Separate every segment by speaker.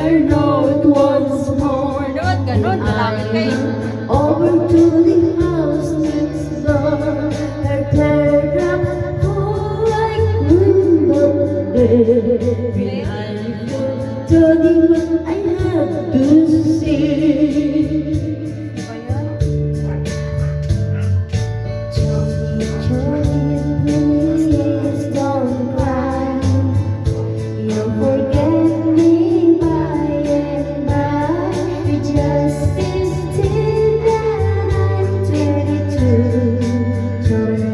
Speaker 1: her note once more. Over to the house next door. Her telegram full like wind of day. Behind turning what I had to see. Johnny, Johnny, please don't cry. You'll forget me by and by. You just insist that I'm 22. Johnny,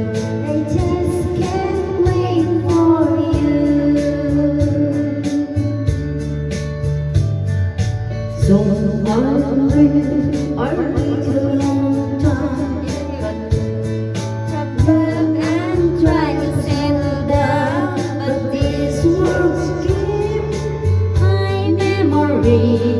Speaker 1: I just can't wait for you. So I'll wait a long time. And try to settle down, but these words keep my memory.